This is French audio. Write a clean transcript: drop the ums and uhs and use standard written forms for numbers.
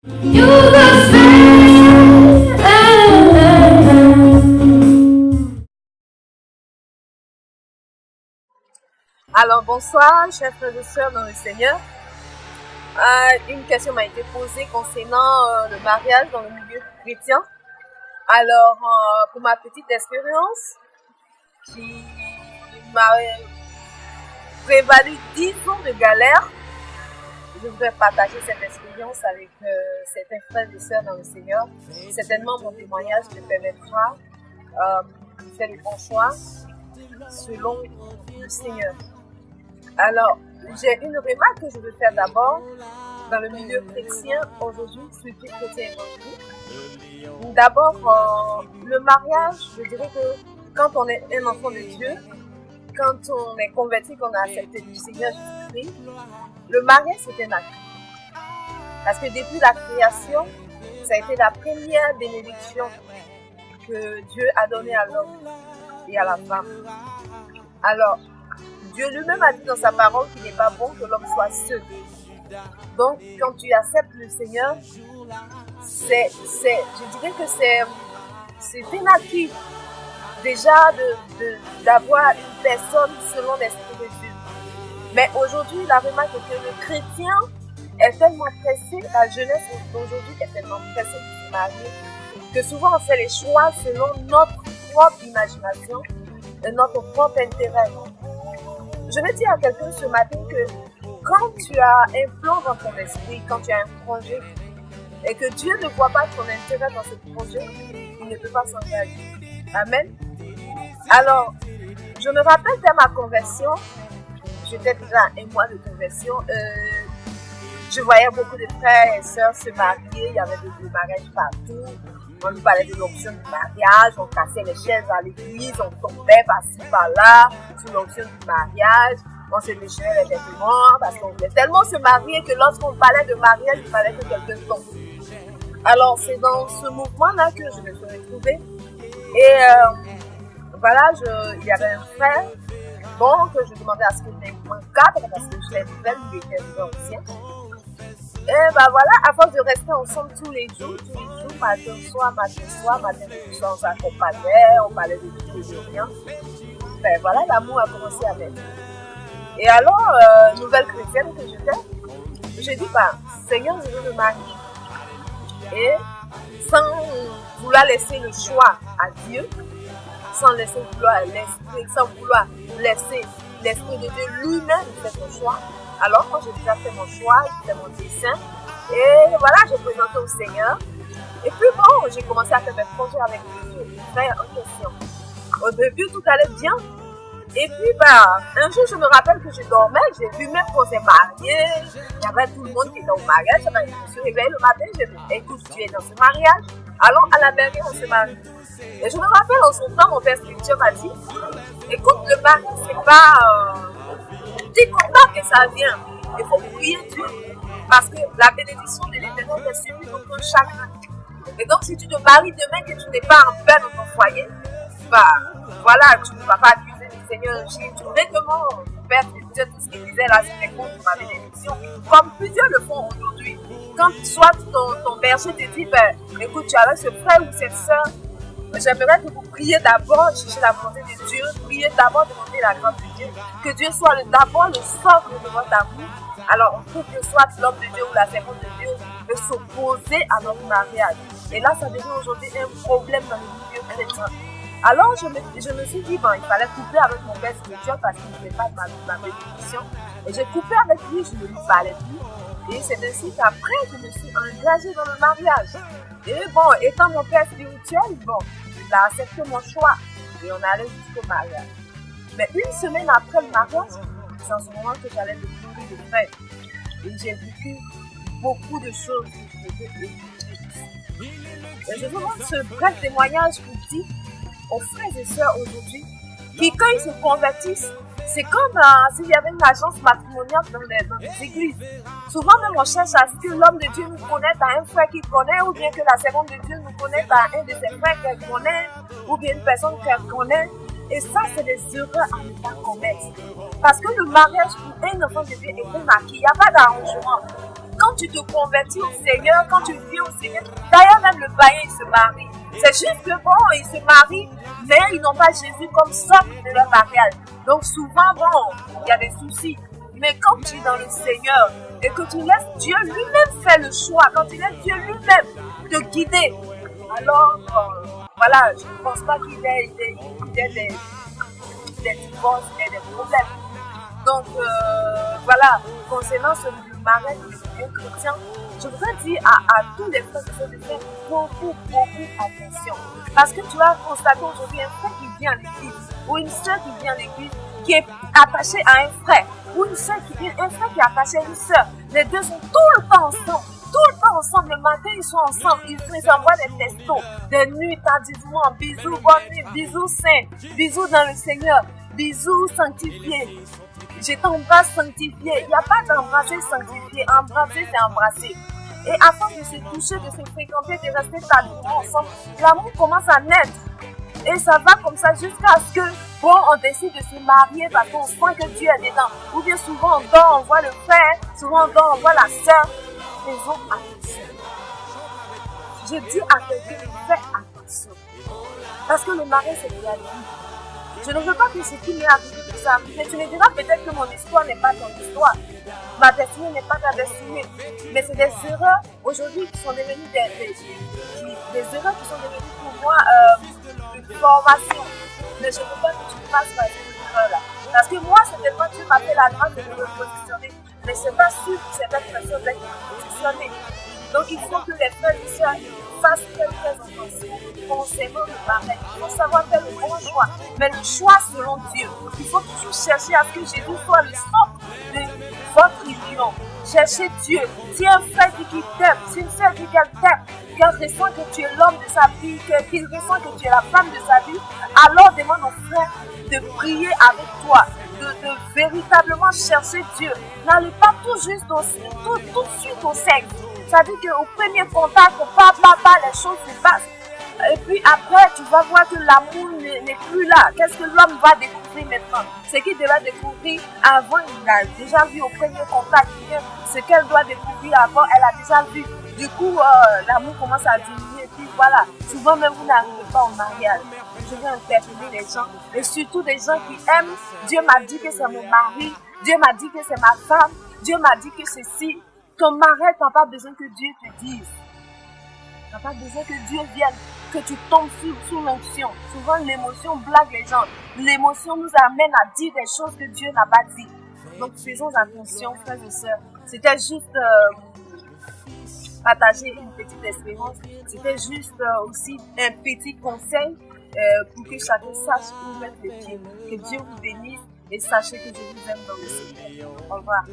Alors bonsoir, chers frères et sœurs dans le Seigneur. Une question m'a été posée concernant le mariage dans le milieu chrétien. Alors, pour ma petite expérience, qui m'a prévalu 10 ans de galère, je voudrais partager cette expérience avec certains frères et sœurs dans le Seigneur. Certainement, mon témoignage te permettra de faire le bon choix selon le Seigneur. Alors, j'ai une remarque que je veux faire d'abord dans le milieu chrétien aujourd'hui, surtout chrétien aujourd'hui. D'abord, le mariage, je dirais que quand on est un enfant de Dieu, quand on est converti, qu'on a accepté le Seigneur Jésus-Christ, le mariage c'est un acte. Parce que depuis la création, ça a été la première bénédiction que Dieu a donnée à l'homme et à la femme. Alors, Dieu lui-même a dit dans sa parole qu'il n'est pas bon que l'homme soit seul. Donc, quand tu acceptes le Seigneur, je dirais que c'est un acquis déjà d'avoir une personne selon l'Esprit de Dieu. Mais aujourd'hui, la remarque est que le chrétien est tellement pressé, la jeunesse d'aujourd'hui est tellement pressée de se marier, que souvent on fait les choix selon notre propre imagination et notre propre intérêt. Je veux dire à quelqu'un ce matin que quand tu as un plan dans ton esprit, quand tu as un projet, et que Dieu ne voit pas ton intérêt dans ce projet, il ne peut pas s'engager. Amen. Alors, je me rappelle de ma conversion, j'étais déjà un mois de conversion, je voyais beaucoup de frères et sœurs se marier, il y avait des mariages partout. On nous parlait de l'option du mariage, on cassait les chaises à l'église, on tombait par-ci par-là, sur l'option du mariage, on se déchirait les vêtements parce qu'on voulait tellement se marier que lorsqu'on parlait de mariage, il fallait que quelqu'un tombe. Alors c'est dans ce mouvement-là que je me suis retrouvée. Et voilà, il y avait un frère, bon, que je demandais à ce qu'il m'encadre parce que j'étais nouvelle, il était ancien. Et ben voilà, à force de rester ensemble tous les jours, matin, soir, on s'accompagnait, on parlait de tout et de rien. Ben voilà, l'amour a commencé à naître. Et alors, nouvelle chrétienne que j'étais, j'ai dit, bah, Seigneur, je veux me marier. Et sans vouloir laisser le choix à Dieu, sans vouloir laisser l'Esprit de Dieu lui-même faire son choix. Alors, quand j'ai déjà fait mon choix, j'ai fait mon dessin, et voilà, j'ai présenté au Seigneur. Et puis bon, j'ai commencé à faire mes projets avec le frère en question. Au début, tout allait bien. Et puis, bah, un jour, je me rappelle que je dormais, j'ai vu même qu'on s'est mariés. Il y avait tout le monde qui était au mariage. Je me suis réveillée le matin, j'ai dit, écoute, tu es dans ce mariage. Allons à la mairie, on se marie. Et je me rappelle, en son temps, mon père spirituel m'a dit, écoute, le mariage, c'est pas... T'es content que ça vient. Il faut prier Dieu. Parce que la bénédiction de l'Éternel est suivie dans ton chagrin. Et donc, si tu te maries demain que tu n'es pas en paix dans ton foyer, bah, voilà, tu ne vas pas accuser le Seigneur. J'ai trouvé que mon père spirituel, tout ce qu'il disait là, c'était contre ma bénédiction. Comme plusieurs le font aujourd'hui. Quand soit ton berger te dit, ben, écoute, tu as ce frère ou cette soeur, j'aimerais que vous priez d'abord, chercher la volonté de Dieu, priez d'abord, demander la grâce de Dieu, que Dieu soit d'abord le socle de votre amour. Alors, on peut que soit l'homme de Dieu ou la servante de Dieu de s'opposer à notre mariage. Et là, ça devient aujourd'hui un problème dans le milieu chrétien. Alors, je me suis dit, bon, il fallait couper avec mon père spirituel parce qu'il ne voulait pas de ma bénédiction. Et j'ai coupé avec lui, je ne lui parlais plus. Et c'est ainsi qu'après, je me suis engagée dans le mariage. Et bon, étant mon père spirituel, bon, il a accepté mon choix. Et on allait jusqu'au mariage. Mais une semaine après le mariage, c'est en ce moment que j'allais découvrir le frère. Et j'ai vécu beaucoup de choses que je devais. Et je vous montre ce bref témoignage pour dire aux frères et sœurs aujourd'hui qui, quand ils se convertissent, c'est comme s'il y avait une agence matrimoniale dans les églises. Souvent même on cherche à ce que l'homme de Dieu nous connaisse à un frère qu'il connaît, ou bien que la servante de Dieu nous connaisse à un de ses frères qu'elle connaît, ou bien une personne qu'elle connaît. Et ça, c'est des erreurs à ne pas commettre. Parce que le mariage pour un enfant de Dieu est un acquis. Il n'y a pas d'arrangement. quand tu te convertis au Seigneur, quand tu vis au Seigneur, d'ailleurs même le païen, il se marie. C'est juste que bon, ils se marient, mais ils n'ont pas Jésus comme socle de leur mariage. Donc souvent, bon, il y a des soucis. Mais quand tu es dans le Seigneur et que tu laisses Dieu lui-même faire le choix, quand tu laisses Dieu lui-même te guider, alors voilà, je ne pense pas qu'il ait des divorces, il ait des problèmes. Donc voilà, concernant ce mariage de vieux chrétien, je voudrais dire à tous les frères de faire beaucoup attention. Parce que tu vas constater aujourd'hui un frère qui vient à l'église, ou une soeur qui vient à l'église, qui est attachée à un frère, ou un frère qui est attaché à une soeur. Les deux sont tout le temps ensemble. Tout le temps ensemble, le matin ils sont ensemble, ils envoient des textos, des nuits tardivement, bisous, bonne nuit, bisous saints, bisous dans le Seigneur, bisous sanctifiés. Je t'embrasse sanctifié. Il n'y a pas d'embrasser sanctifié. Embrasser, c'est embrasser. Et afin de se toucher, de se fréquenter, de rester tardivement ensemble, l'amour commence à naître. Et ça va comme ça jusqu'à ce que, bon, on décide de se marier parce qu'on sent que Dieu est dedans. Ou bien souvent on dort, on voit le frère, souvent on dort, on voit la sœur. Faisons attention. Je dis à quelqu'un de faire attention. Parce que le mariage, c'est de la vie. Je ne veux pas que ce qui m'est arrivé de ça. Mais tu me diras peut-être que mon histoire n'est pas ton histoire. Ma destinée n'est pas ta destinée. Mais c'est des erreurs aujourd'hui qui sont devenues des erreurs qui sont devenues pour moi une formation. Mais je ne veux pas que tu passes par ces erreurs-là. Parce que moi, certainement, Dieu m'a fait la grâce de me repositionner. Mais ce n'est pas sûr que cette personne va être positionnée. Donc il faut que les frères et sœurs fassent très attention concernant le mariage. Il faut savoir faire le bon choix, mais le choix selon Dieu. Il faut toujours chercher à ce que Jésus soit le centre de votre union. Cherchez Dieu. Si un frère dit qu'il t'aime, si une sœur dit qu'elle t'aime, qu'elle ressent que tu es l'homme de sa vie, qu'il ressent que tu es la femme de sa vie, alors demande au frère de prier avec toi, de véritablement chercher Dieu. N'allez pas tout de suite au sexe. Ça veut dire qu'au premier contact, les choses se passent. Et puis après, tu vas voir que l'amour n'est plus là. Qu'est-ce que l'homme va découvrir maintenant? Ce qu'il devait découvrir avant, il a déjà vu au premier contact. Ce qu'elle doit découvrir avant, elle a déjà vu. Du coup, l'amour commence à diminuer. Et puis voilà, souvent même vous n'arrivez pas au mariage. Je veux interpeller les gens. Et surtout des gens qui aiment. Dieu m'a dit que c'est mon mari. Dieu m'a dit que c'est ma femme. Dieu m'a dit que ceci. Ton mariage, tu n'as pas besoin que Dieu te dise. Tu n'as pas besoin que Dieu vienne, que tu tombes sous l'onction. Souvent, l'émotion blague les gens. L'émotion nous amène à dire des choses que Dieu n'a pas dit. Donc, faisons attention, frères et sœurs. C'était juste partager une petite expérience. C'était juste aussi un petit conseil pour que chacun sache où mettre les pieds. Que Dieu vous bénisse et sachez que je vous aime dans le Seigneur. Au revoir.